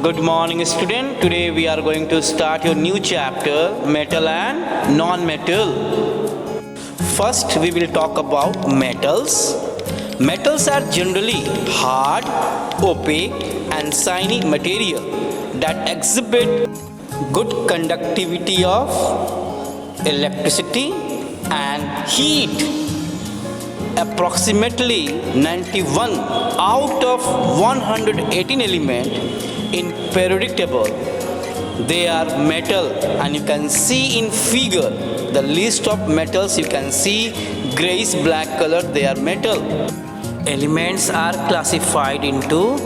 Good morning, student. Today we are going to start your new chapter, metal and non-metal. First, we will talk about metals. Metals are generally hard, opaque, and shiny material that exhibit good conductivity of electricity and heat. Approximately 91 out of 118 elements in periodic table, they are metal, and you can see in figure the list of metals. You can see grayish black color, they are metal. Elements are classified into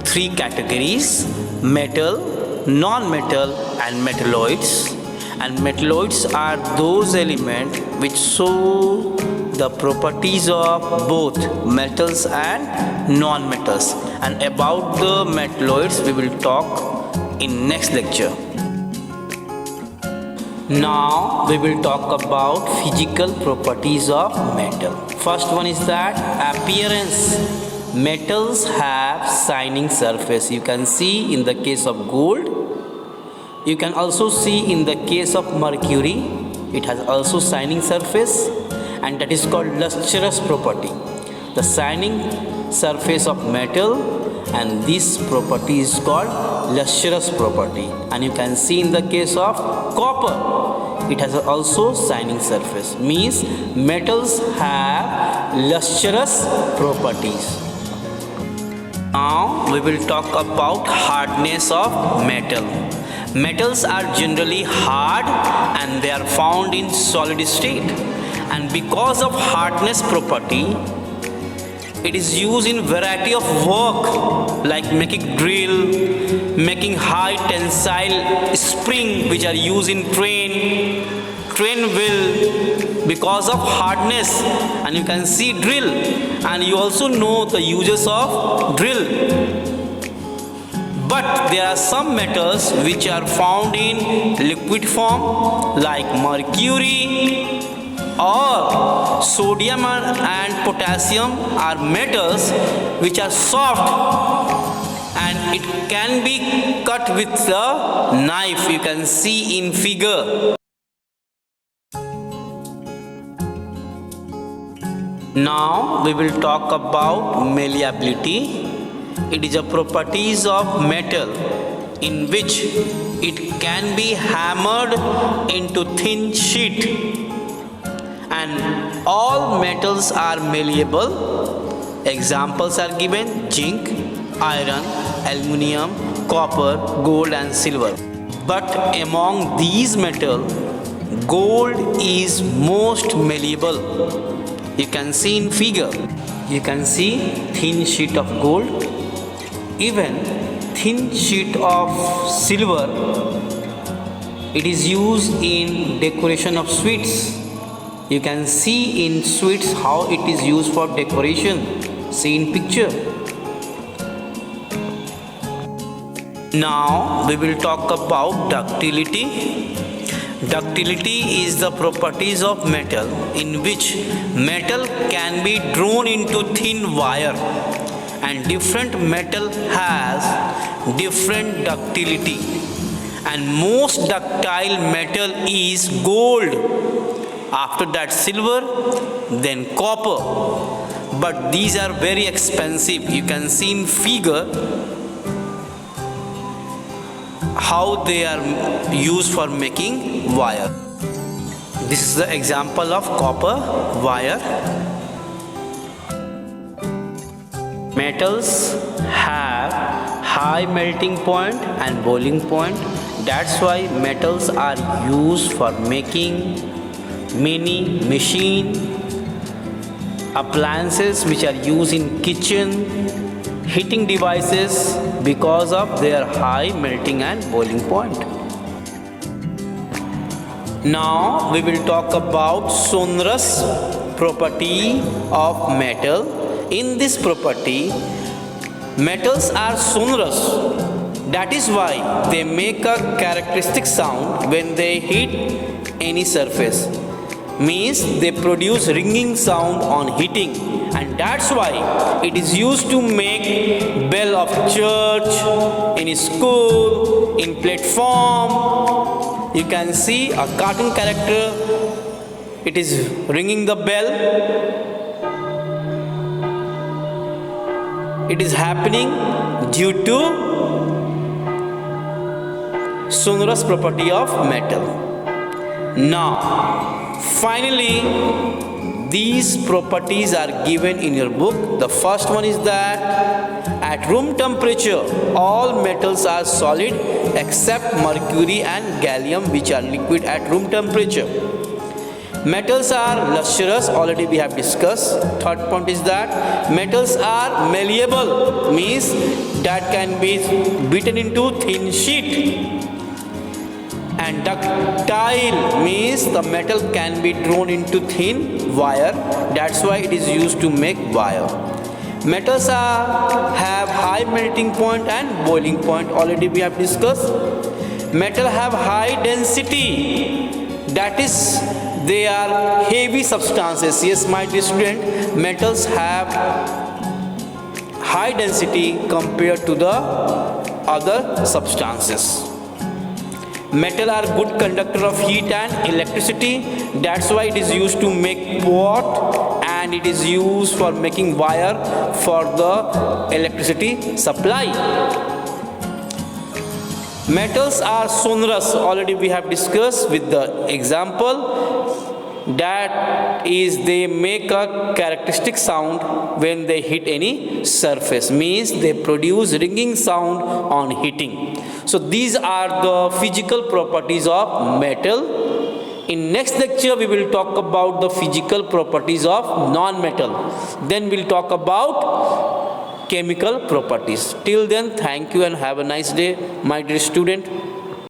three categories: metal, non-metal, and metalloids. And metalloids are those elements which show the properties of both metals and non-metals. And about the metalloids we will talk in next lecture. Now we will talk about physical properties of metal. First one is that appearance. Metals have shining surface. You can see in the case of gold. You can also see in the case of mercury, it has also shining surface, and that is called lustrous property. The shining surface of metal, and this property is called lustrous property. And you can see in the case of copper, it has also shining surface. Means metals have lustrous properties. Now we will talk about hardness of metal. Metals are generally hard and they are found in solid state. And because of hardness property, it is used in variety of work like making drill, making high tensile spring which are used in train wheel because of hardness. And you can see drill, and you also know the uses of drill. But there are some metals which are found in liquid form like mercury or sodium and potassium are metals which are soft and it can be cut with a knife. You can see in figure. Now we will talk about malleability. It is a properties of metal in which it can be hammered into thin sheet, and all metals are malleable. Examples are given: zinc, iron, aluminium, copper, gold and silver. But among these metals, gold is most malleable. You can see in figure. You can see thin sheet of gold. Even thin sheet of silver, it is used in decoration of sweets. You can see in sweets how it is used for decoration. See in picture. Now we will talk about ductility. Ductility is the properties of metal in which metal can be drawn into thin wire, and different metal has different ductility, and most ductile metal is gold, after that silver, then copper. But these are very expensive. You can see in figure how they are used for making wire. This is the example of copper wire. Metals have high melting point and boiling point. That's why metals are used for making many machine appliances which are used in kitchen, heating devices, because of their high melting and boiling point. Now we will talk about sonorous property of metal. In this property, metals are sonorous. That is why they make a characteristic sound when they hit any surface. Means they produce ringing sound on hitting, and that's why it is used to make bell of church, in school, in platform. You can see a cartoon character, it is ringing the bell. It is happening due to sonorous property of metal. Now, finally, these properties are given in your book. The first one is that at room temperature, all metals are solid except mercury and gallium, which are liquid at room temperature. Metals are lustrous, already we have discussed. Third point is that metals are malleable, means that can be beaten into thin sheet. And ductile means the metal can be drawn into thin wire. That's why it is used to make wire. Metals have high melting point and boiling point. Already we have discussed. Metal have high density. That is, they are heavy substances. Yes, my dear student, metals have high density compared to the other substances. Metal are good conductor of heat and electricity. That's why it is used to make pot, and it is used for making wire for the electricity supply. Metals are sonorous. Already we have discussed with the example. That is, they make a characteristic sound when they hit any surface, means they produce ringing sound on hitting. So these are the physical properties of metal. In next lecture we will talk about the physical properties of non-metal. Then we'll talk about chemical properties. Till then, thank you and have a nice day, my dear student.